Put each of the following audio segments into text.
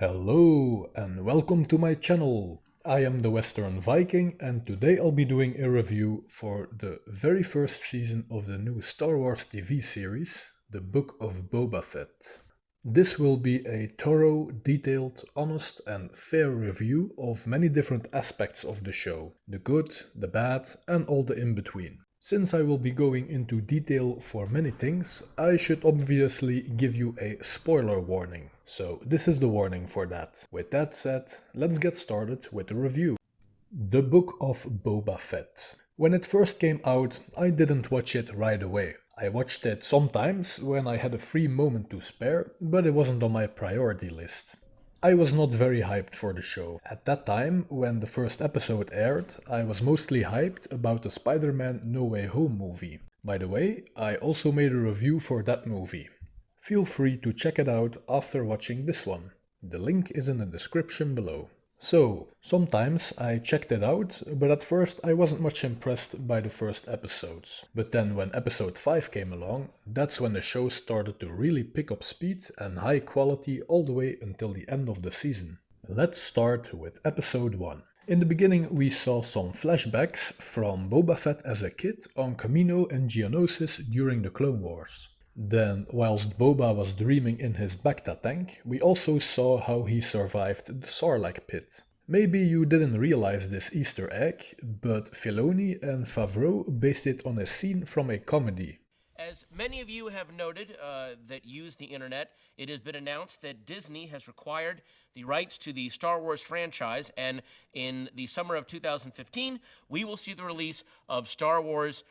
Hello and welcome to my channel. I am the Western Viking and today I'll be doing a review for the very first season of the new Star Wars TV series, The Book of Boba Fett. This will be a thorough, detailed, honest and fair review of many different aspects of the show, the good, the bad and all the in-between. Since I will be going into detail for many things, I should obviously give you a spoiler warning. So this is the warning for that. With that said, let's get started with the review. The Book of Boba Fett. When it first came out, I didn't watch it right away. I watched it sometimes when I had a free moment to spare, but it wasn't on my priority list. I was not very hyped for the show. At that time, when the first episode aired, I was mostly hyped about the Spider-Man No Way Home movie. By the way, I also made a review for that movie. Feel free to check it out after watching this one. The link is in the description below. So, sometimes I checked it out, but at first I wasn't much impressed by the first episodes. But then when episode 5 came along, that's when the show started to really pick up speed and high quality all the way until the end of the season. Let's start with episode 1. In the beginning we saw some flashbacks from Boba Fett as a kid on Kamino and Geonosis during the Clone Wars. Then, whilst Boba was dreaming in his Bacta tank, we also saw how he survived the Sarlacc pit. Maybe you didn't realize this Easter egg, but Filoni and Favreau based it on a scene from a comedy. As many of you have noted that use the internet, it has been announced that Disney has acquired the rights to the Star Wars franchise, and in the summer of 2015, we will see the release of Star Wars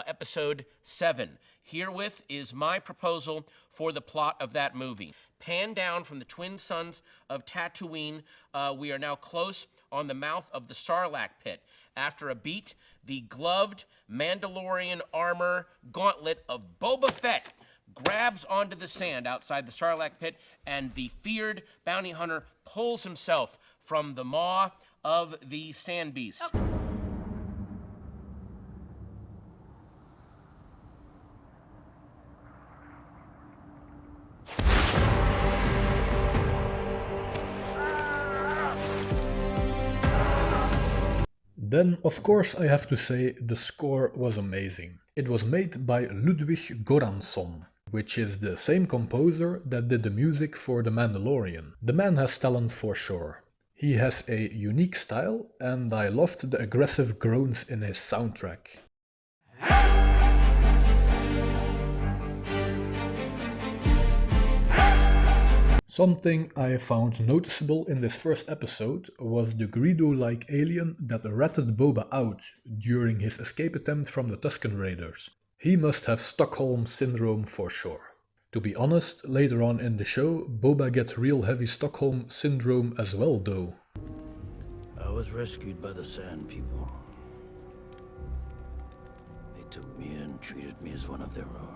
Episode 7. Herewith is my proposal for the plot of that movie. Pan down from the twin suns of Tatooine, we are now close on the mouth of the Sarlacc pit. After a beat, the gloved Mandalorian armor gauntlet of Boba Fett grabs onto the sand outside the Sarlacc pit, and the feared bounty hunter pulls himself from the maw of the sand beast. Okay. Then, of course, I have to say the score was amazing. It was made by Ludwig Göransson, which is the same composer that did the music for The Mandalorian. The man has talent for sure. He has a unique style, and I loved the aggressive groans in his soundtrack. Something I found noticeable in this first episode was the Greedo-like alien that ratted Boba out during his escape attempt from the Tusken Raiders. He must have Stockholm Syndrome for sure. To be honest, later on in the show, Boba gets real heavy Stockholm Syndrome as well though. I was rescued by the Sand People. They took me in, treated me as one of their own.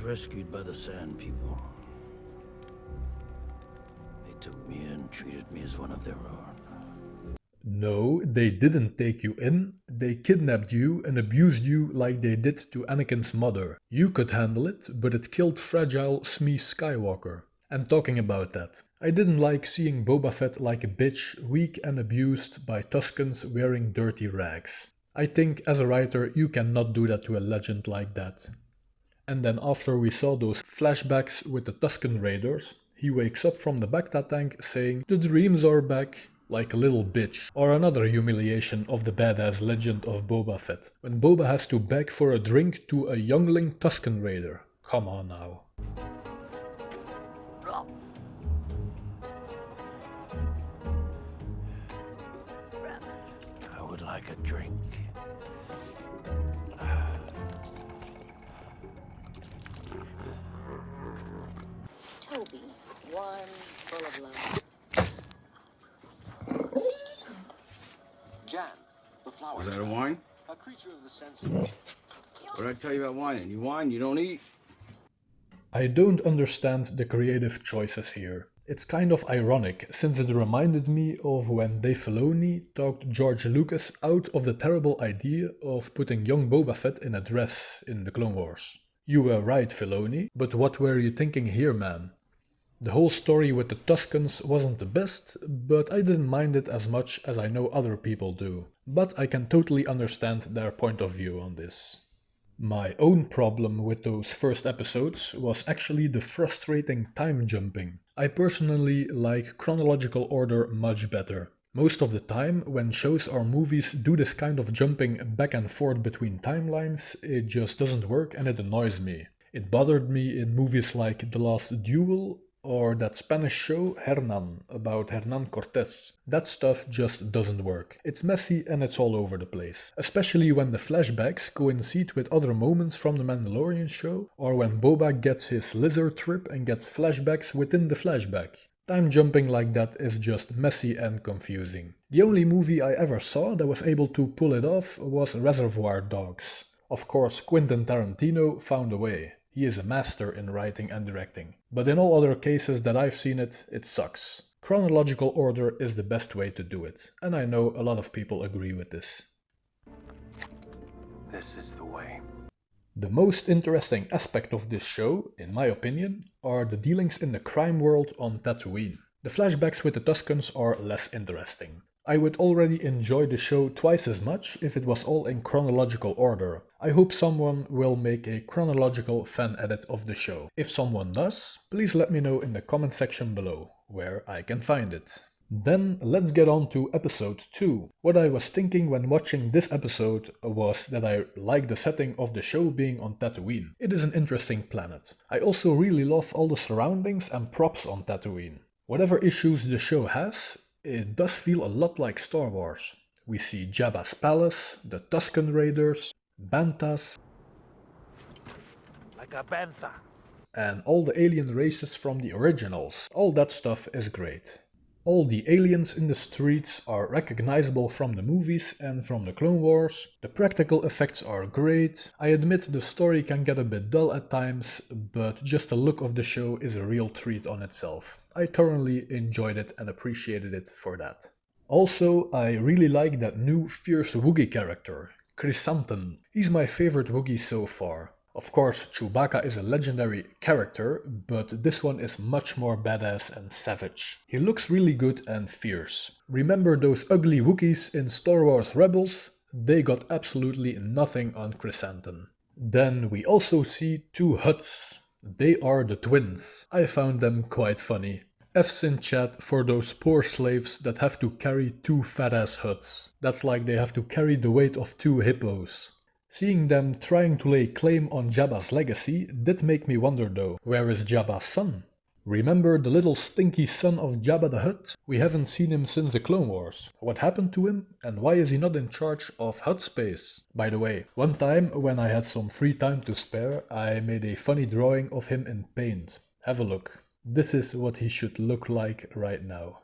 Rescued by the Sand People. They took me in, treated me as one of their own. No, they didn't take you in, they kidnapped you and abused you like they did to Anakin's mother. You could handle it, but it killed fragile Smee Skywalker. And talking about that, I didn't like seeing Boba Fett like a bitch, weak and abused by Tuskens wearing dirty rags. I think as a writer you cannot do that to a legend like that. And then after we saw those flashbacks with the Tusken Raiders, he wakes up from the Bacta tank saying, "The dreams are back," like a little bitch. Or another humiliation of the badass legend of Boba Fett, when Boba has to beg for a drink to a youngling Tusken Raider. Come on now. I would like a drink. full of love. Jan, the flower. Is that a wine? A creature of the senses. What did I tell you about whining? You whine, you don't eat? I don't understand the creative choices here. It's kind of ironic, since it reminded me of when Dave Filoni talked George Lucas out of the terrible idea of putting young Boba Fett in a dress in the Clone Wars. You were right, Filoni, but what were you thinking here, man? The whole story with the Tuscans wasn't the best, but I didn't mind it as much as I know other people do. But I can totally understand their point of view on this. My own problem with those first episodes was actually the frustrating time jumping. I personally like chronological order much better. Most of the time, when shows or movies do this kind of jumping back and forth between timelines, it just doesn't work and it annoys me. It bothered me in movies like The Last Duel or that Spanish show Hernan about Hernan Cortés. That stuff just doesn't work. It's messy and it's all over the place. Especially when the flashbacks coincide with other moments from the Mandalorian show, or when Boba gets his lizard trip and gets flashbacks within the flashback. Time jumping like that is just messy and confusing. The only movie I ever saw that was able to pull it off was Reservoir Dogs. Of course, Quentin Tarantino found a way. He is a master in writing and directing. But in all other cases that I've seen it sucks. Chronological order is the best way to do it, and I know a lot of people agree with this. This is the way. The most interesting aspect of this show, in my opinion, are the dealings in the crime world on Tatooine. The flashbacks with the Tuscans are less interesting. I would already enjoy the show twice as much if it was all in chronological order. I hope someone will make a chronological fan edit of the show. If someone does, please let me know in the comment section below, where I can find it. Then let's get on to episode 2. What I was thinking when watching this episode was that I like the setting of the show being on Tatooine. It is an interesting planet. I also really love all the surroundings and props on Tatooine. Whatever issues the show has, it does feel a lot like Star Wars. We see Jabba's palace, the Tusken Raiders, Bantas, Like a bantha. and all the alien races from the originals. All that stuff is great. All the aliens in the streets are recognizable from the movies and from the Clone Wars. The practical effects are great. I admit the story can get a bit dull at times, but just the look of the show is a real treat on itself. I thoroughly enjoyed it and appreciated it for that. Also, I really like that new fierce Wookiee character, Chrysanthemum. He's my favorite Wookiee so far. Of course, Chewbacca is a legendary character, but this one is much more badass and savage. He looks really good and fierce. Remember those ugly Wookiees in Star Wars Rebels? They got absolutely nothing on Chrysanthemum. Then we also see two Hutts. They are the twins. I found them quite funny. F's in chat for those poor slaves that have to carry two fat-ass Hutts. That's like they have to carry the weight of two hippos. Seeing them trying to lay claim on Jabba's legacy did make me wonder though, where is Jabba's son? Remember the little stinky son of Jabba the Hutt? We haven't seen him since the Clone Wars. What happened to him and why is he not in charge of Hutt space? By the way, one time when I had some free time to spare, I made a funny drawing of him in paint. Have a look. This is what he should look like right now.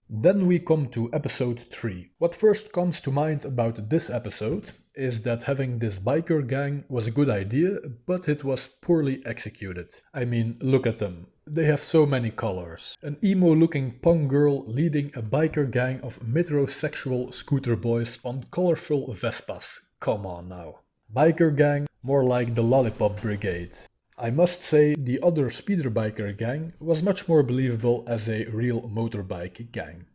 Then we come to episode 3. What first comes to mind about this episode is that having this biker gang was a good idea, but it was poorly executed. I mean, look at them. They have so many colors. An emo-looking punk girl leading a biker gang of metrosexual scooter boys on colorful Vespas. Come on now. Biker gang, more like the Lollipop Brigade. I must say the other speeder biker gang was much more believable as a real motorbike gang.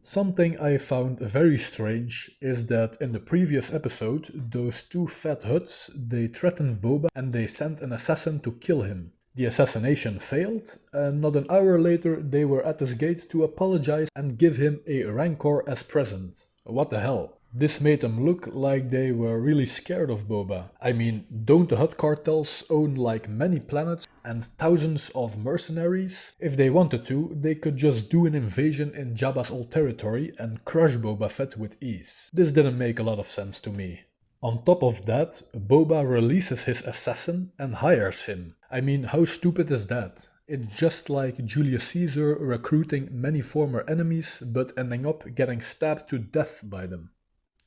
Something I found very strange is that in the previous episode, those two fat Hutts, they threatened Boba and they sent an assassin to kill him. The assassination failed, and not an hour later they were at his gate to apologize and give him a Rancor as present. What the hell? This made them look like they were really scared of Boba. I mean, don't the Hutt cartels own like many planets and thousands of mercenaries? If they wanted to, they could just do an invasion in Jabba's old territory and crush Boba Fett with ease. This didn't make a lot of sense to me. On top of that, Boba releases his assassin and hires him. I mean, how stupid is that? It's just like Julius Caesar recruiting many former enemies but ending up getting stabbed to death by them.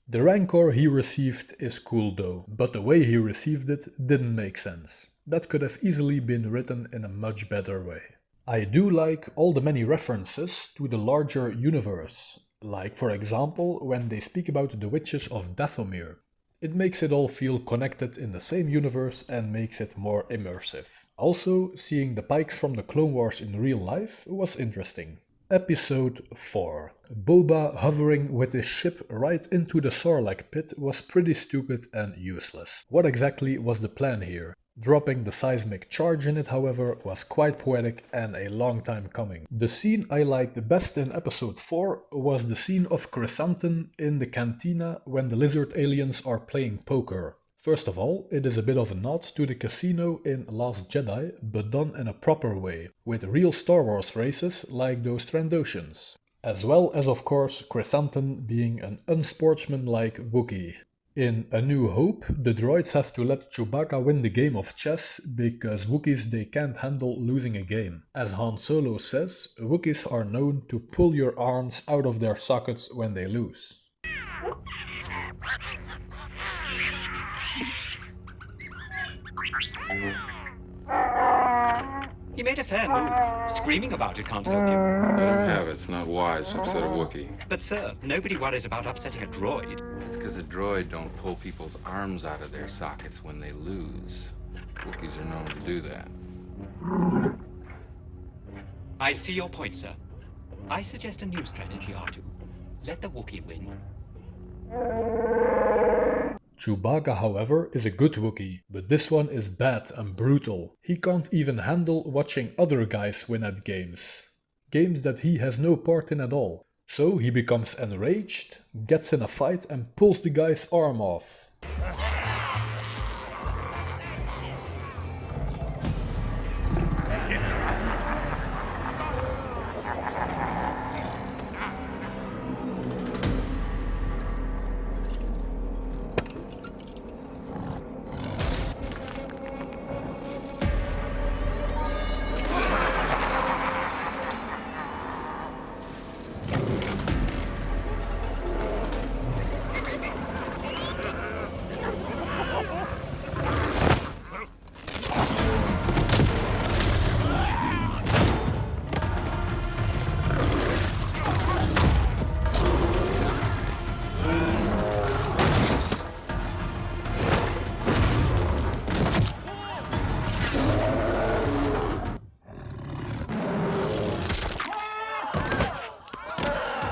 The Rancor he received is cool though, but the way he received it didn't make sense. That could have easily been written in a much better way. I do like all the many references to the larger universe, like for example when they speak about the witches of Dathomir. It makes it all feel connected in the same universe and makes it more immersive. Also, seeing the Pikes from the Clone Wars in real life was interesting. Episode 4. Boba hovering with his ship right into the Sarlacc pit was pretty stupid and useless. What exactly was the plan here? Dropping the seismic charge in it, however, was quite poetic and a long time coming. The scene I liked best in episode 4 was the scene of Chrysanthemum in the cantina when the lizard aliens are playing poker. First of all, it is a bit of a nod to the casino in Last Jedi, but done in a proper way, with real Star Wars races like those Trandoshans. As well as of course Chrysanthemum being an unsportsmanlike Wookiee. In A New Hope, the droids have to let Chewbacca win the game of chess because Wookiees they can't handle losing a game. As Han Solo says, Wookiees are known to pull your arms out of their sockets when they lose. He made a fair move. Screaming about it can't help you. Let him have it. It's not wise to upset a Wookiee. But sir, nobody worries about upsetting a droid. It's because a droid don't pull people's arms out of their sockets when they lose. Wookiees are known to do that. I see your point, sir. I suggest a new strategy, R2. Let the Wookiee win. Chewbacca, however, is a good Wookiee, but this one is bad and brutal. He can't even handle watching other guys win at games. Games that he has no part in at all. So he becomes enraged, gets in a fight and pulls the guy's arm off.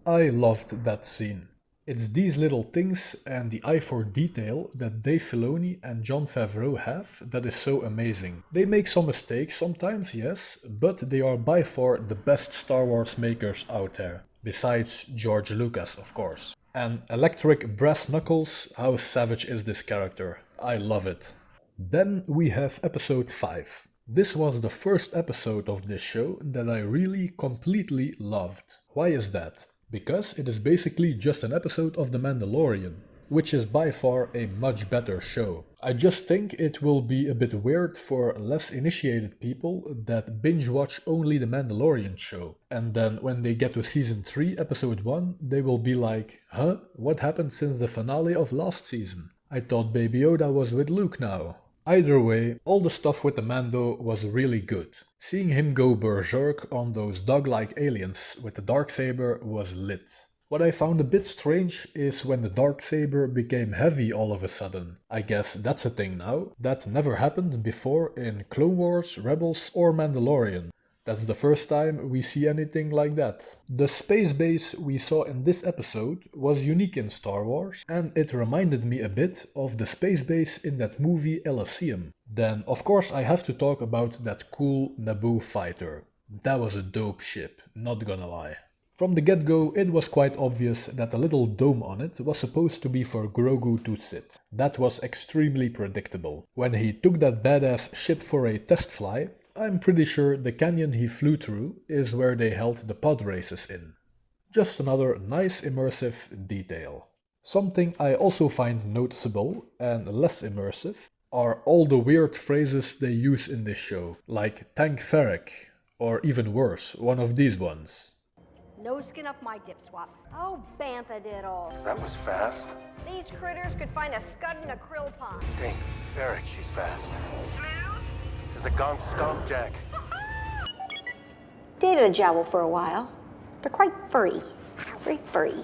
I loved that scene. It's these little things and the eye for detail that Dave Filoni and Jon Favreau have that is so amazing. They make some mistakes sometimes, yes, but they are by far the best Star Wars makers out there. Besides George Lucas, of course. And Electric Brass Knuckles, how savage is this character? I love it. Then we have episode 5. This was the first episode of this show that I really completely loved. Why is that? Because it is basically just an episode of The Mandalorian, which is by far a much better show. I just think it will be a bit weird for less initiated people that binge watch only The Mandalorian show. And then when they get to season 3 episode 1, they will be like, huh? What happened since the finale of last season? I thought Baby Yoda was with Luke now. Either way, all the stuff with the Mando was really good. Seeing him go berserk on those dog-like aliens with the Darksaber was lit. What I found a bit strange is when the darksaber became heavy all of a sudden. I guess that's a thing now. That never happened before in Clone Wars, Rebels or Mandalorian. That's the first time we see anything like that. The space base we saw in this episode was unique in Star Wars, and it reminded me a bit of the space base in that movie Elysium. Then of course I have to talk about that cool Naboo fighter. That was a dope ship, not gonna lie. From the get-go, it was quite obvious that the little dome on it was supposed to be for Grogu to sit. That was extremely predictable. When he took that badass ship for a test fly, I'm pretty sure the canyon he flew through is where they held the pod races in. Just another nice immersive detail. Something I also find noticeable and less immersive are all the weird phrases they use in this show, like Tank Ferric, or even worse, one of these ones. No skin up my dip swap. Oh, Bantha did all. That was fast. These critters could find a scud in a krill pond. Dang, Ferric, she's fast. Smooth? There's a gonk skunk, Jack. Dated a jowl for a while. They're quite furry. Very furry.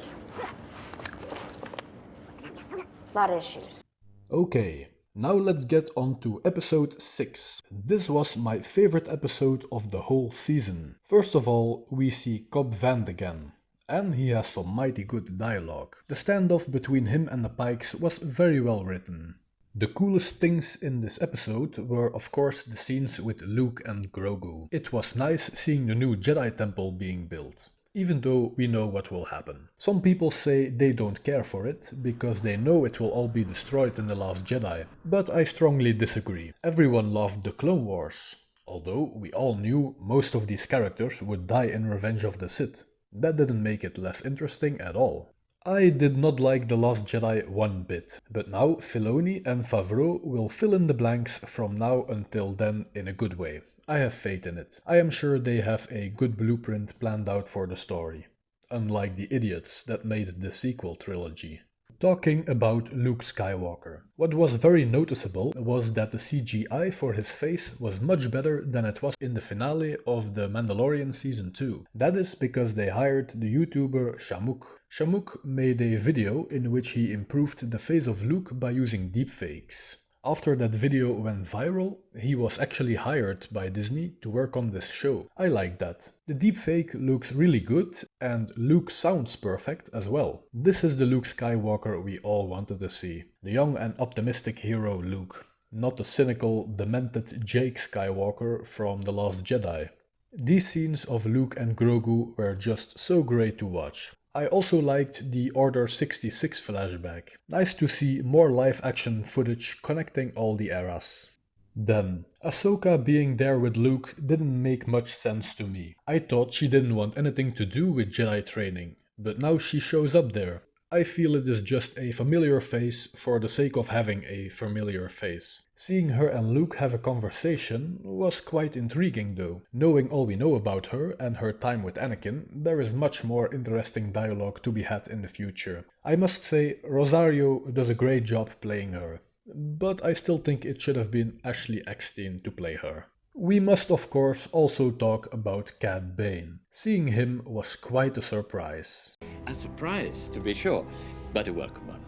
Lot of issues. Okay, now let's get on to episode 6. This was my favorite episode of the whole season. First of all, we see Cobb Vanth again. And he has some mighty good dialogue. The standoff between him and the Pikes was very well written. The coolest things in this episode were of course the scenes with Luke and Grogu. It was nice seeing the new Jedi Temple being built, even though we know what will happen. Some people say they don't care for it, because they know it will all be destroyed in The Last Jedi, but I strongly disagree. Everyone loved the Clone Wars, although we all knew most of these characters would die in Revenge of the Sith. That didn't make it less interesting at all. I did not like The Last Jedi one bit, but now Filoni and Favreau will fill in the blanks from now until then in a good way. I have faith in it. I am sure they have a good blueprint planned out for the story, unlike the idiots that made the sequel trilogy. Talking about Luke Skywalker. What was very noticeable was that the CGI for his face was much better than it was in the finale of The Mandalorian Season 2. That is because they hired the YouTuber Shamook. Shamook made a video in which he improved the face of Luke by using deepfakes. After that video went viral, he was actually hired by Disney to work on this show. I like that. The deepfake looks really good and Luke sounds perfect as well. This is the Luke Skywalker we all wanted to see. The young and optimistic hero Luke, not the cynical, demented Jake Skywalker from The Last Jedi. These scenes of Luke and Grogu were just so great to watch. I also liked the Order 66 flashback. Nice to see more live action footage connecting all the eras. Then, Ahsoka being there with Luke didn't make much sense to me. I thought she didn't want anything to do with Jedi training, but now she shows up there. I feel it is just a familiar face for the sake of having a familiar face. Seeing her and Luke have a conversation was quite intriguing though. Knowing all we know about her and her time with Anakin, there is much more interesting dialogue to be had in the future. I must say, Rosario does a great job playing her, but I still think it should have been Ashley Eckstein to play her. We must of course also talk about Cad Bane. Seeing him was quite a surprise. A surprise, to be sure, but a welcome one.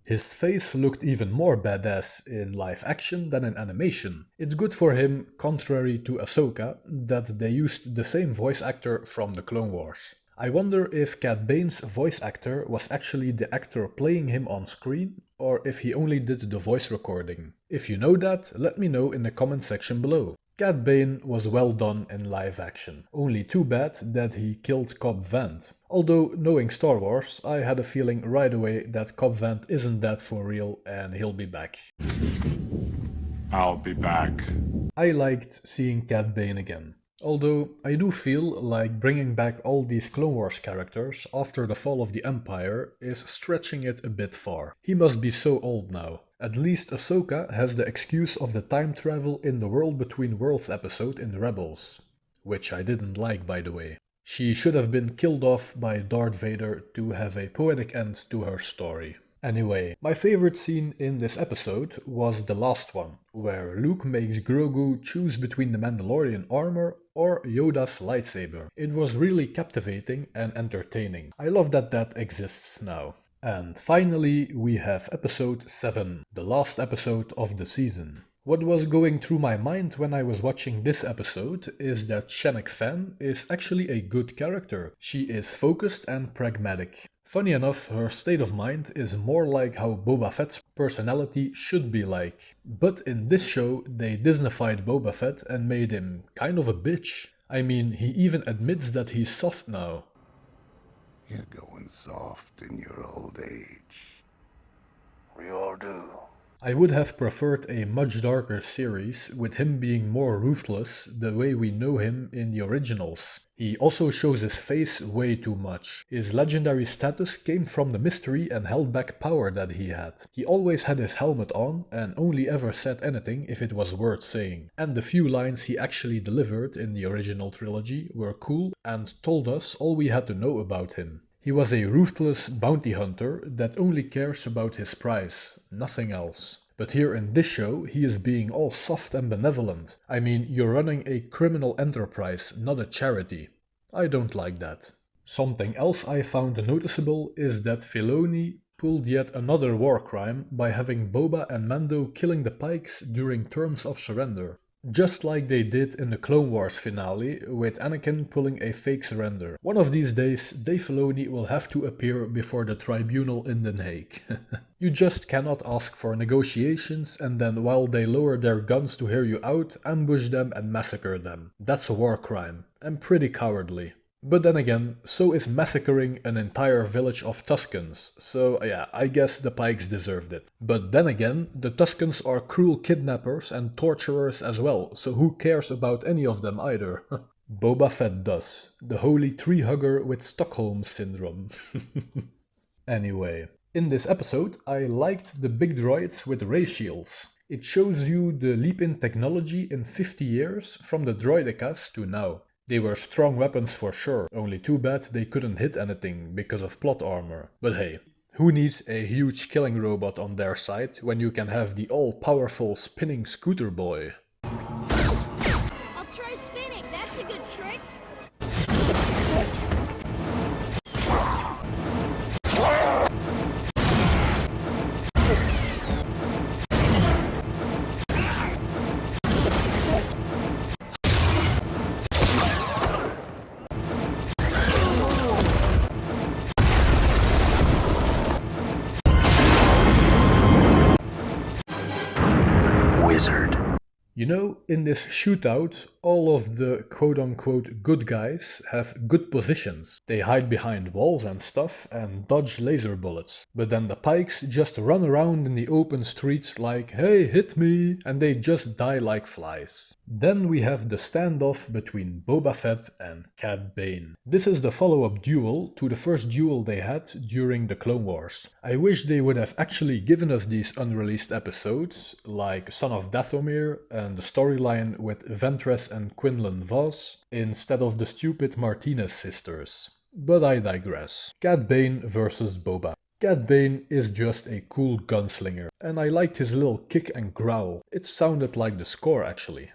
His face looked even more badass in live action than in animation. It's good for him, contrary to Ahsoka, that they used the same voice actor from the Clone Wars. I wonder if Cad Bane's voice actor was actually the actor playing him on screen, or if he only did the voice recording. If you know that, let me know in the comment section below. Cad Bane was well done in live action. Only too bad that he killed Cobb Vanth. Although, knowing Star Wars, I had a feeling right away that Cobb Vanth isn't that for real and he'll be back. I'll be back. I liked seeing Cad Bane again. Although, I do feel like bringing back all these Clone Wars characters after the fall of the Empire is stretching it a bit far. He must be so old now. At least Ahsoka has the excuse of the time travel in the World Between Worlds episode in Rebels, which I didn't like by the way. She should have been killed off by Darth Vader to have a poetic end to her story. Anyway, my favorite scene in this episode was the last one, where Luke makes Grogu choose between the Mandalorian armor or Yoda's lightsaber. It was really captivating and entertaining. I love that that exists now. And finally, we have episode 7, the last episode of the season. What was going through my mind when I was watching this episode is that Shannon Fan is actually a good character. She is focused and pragmatic. Funny enough, her state of mind is more like how Boba Fett's personality should be like. But in this show, they Disneyfied Boba Fett and made him kind of a bitch. I mean, he even admits that he's soft now. You're going soft in your old age. We all do. I would have preferred a much darker series with him being more ruthless the way we know him in the originals. He also shows his face way too much. His legendary status came from the mystery and held back power that he had. He always had his helmet on and only ever said anything if it was worth saying. And the few lines he actually delivered in the original trilogy were cool and told us all we had to know about him. He was a ruthless bounty hunter that only cares about his prize, nothing else. But here in this show, he is being all soft and benevolent. I mean, you're running a criminal enterprise, not a charity. I don't like that. Something else I found noticeable is that Filoni pulled yet another war crime by having Boba and Mando killing the Pikes during terms of surrender. Just like they did in the Clone Wars finale, with Anakin pulling a fake surrender. One of these days, Dave Filoni will have to appear before the tribunal in Den Haag. You just cannot ask for negotiations and then while they lower their guns to hear you out, ambush them and massacre them. That's a war crime, and pretty cowardly. But then again, so is massacring an entire village of Tuscans, so yeah, I guess the Pikes deserved it. But then again, the Tuscans are cruel kidnappers and torturers as well, so who cares about any of them either? Boba Fett does, the holy tree hugger with Stockholm syndrome. Anyway, in this episode I liked the big droids with ray shields. It shows you the leap in technology in 50 years from the droidicas to now. They were strong weapons for sure, only too bad they couldn't hit anything because of plot armor. But hey, who needs a huge killing robot on their side when you can have the all-powerful spinning scooter boy? I'll try spinning, that's a good trick. You know, in this shootout, all of the quote-unquote good guys have good positions. They hide behind walls and stuff and dodge laser bullets. But then the Pikes just run around in the open streets like, hey, hit me, and they just die like flies. Then we have the standoff between Boba Fett and Cad Bane. This is the follow-up duel to the first duel they had during the Clone Wars. I wish they would have actually given us these unreleased episodes, like Son of Dathomir and the storyline with Ventress and Quinlan Vos, instead of the stupid Martinez sisters. But I digress. Cad Bane versus Boba. Cad Bane is just a cool gunslinger, and I liked his little kick and growl. It sounded like the score actually.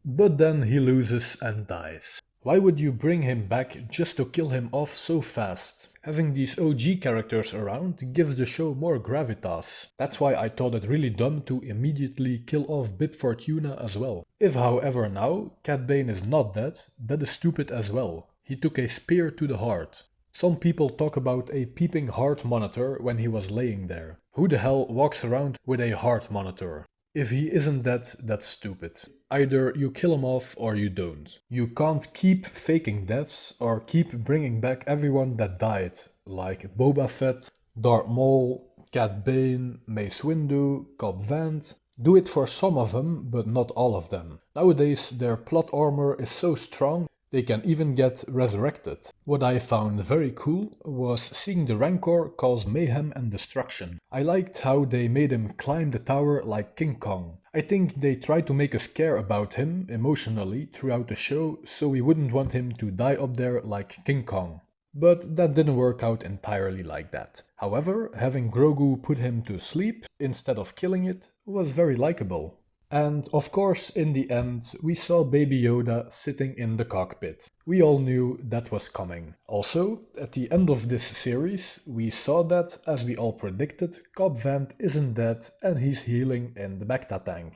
But then he loses and dies. Why would you bring him back just to kill him off so fast? Having these OG characters around gives the show more gravitas. That's why I thought it really dumb to immediately kill off Bib Fortuna as well. If however now Cad Bane is not dead, that is stupid as well. He took a spear to the heart. Some people talk about a peeping heart monitor when he was laying there. Who the hell walks around with a heart monitor? If he isn't dead, that's stupid. Either you kill him off or you don't. You can't keep faking deaths or keep bringing back everyone that died, like Boba Fett, Darth Maul, Cad Bane, Mace Windu, Cobb Vanth. Do it for some of them, but not all of them. Nowadays their plot armor is so strong they can even get resurrected. What I found very cool was seeing the Rancor cause mayhem and destruction. I liked how they made him climb the tower like King Kong. I think they tried to make us care about him emotionally throughout the show, so we wouldn't want him to die up there like King Kong. but that didn't work out entirely like that. However, having Grogu put him to sleep instead of killing it was very likable. And of course, in the end, we saw Baby Yoda sitting in the cockpit. We all knew that was coming. Also, at the end of this series, we saw that, as we all predicted, Cobb Vanth isn't dead and he's healing in the Bacta tank.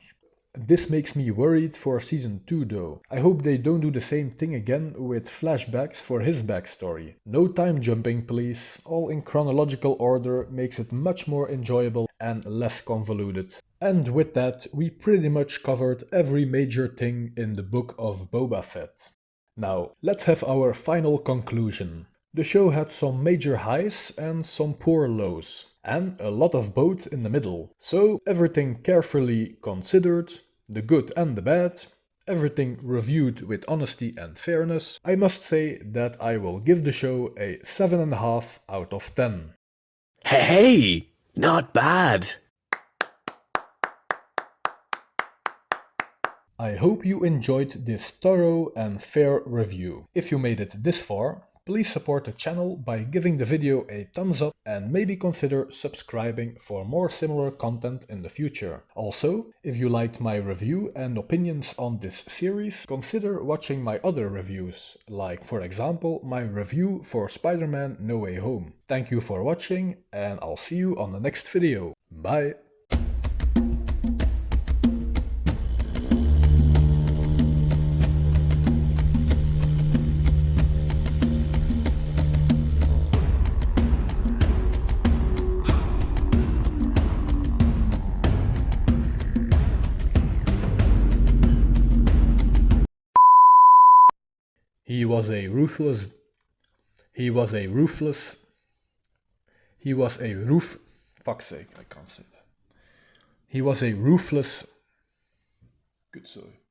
This makes me worried for season 2 though. I hope they don't do the same thing again with flashbacks for his backstory. No time jumping please, all in chronological order makes it much more enjoyable and less convoluted. And with that, we pretty much covered every major thing in the book of Boba Fett. Now, let's have our final conclusion. The show had some major highs and some poor lows, and a lot of both in the middle. So everything carefully considered, the good and the bad, everything reviewed with honesty and fairness, I must say that I will give the show a 7.5 out of 10. Hey, not bad. I hope you enjoyed this thorough and fair review. If you made it this far, please support the channel by giving the video a thumbs up and maybe consider subscribing for more similar content in the future. Also, if you liked my review and opinions on this series, consider watching my other reviews, like for example my review for Spider-Man No Way Home. Thank you for watching and I'll see you on the next video. Bye! He was a ruthless fuck's sake, I can't say that. He was a ruthless, good sorry.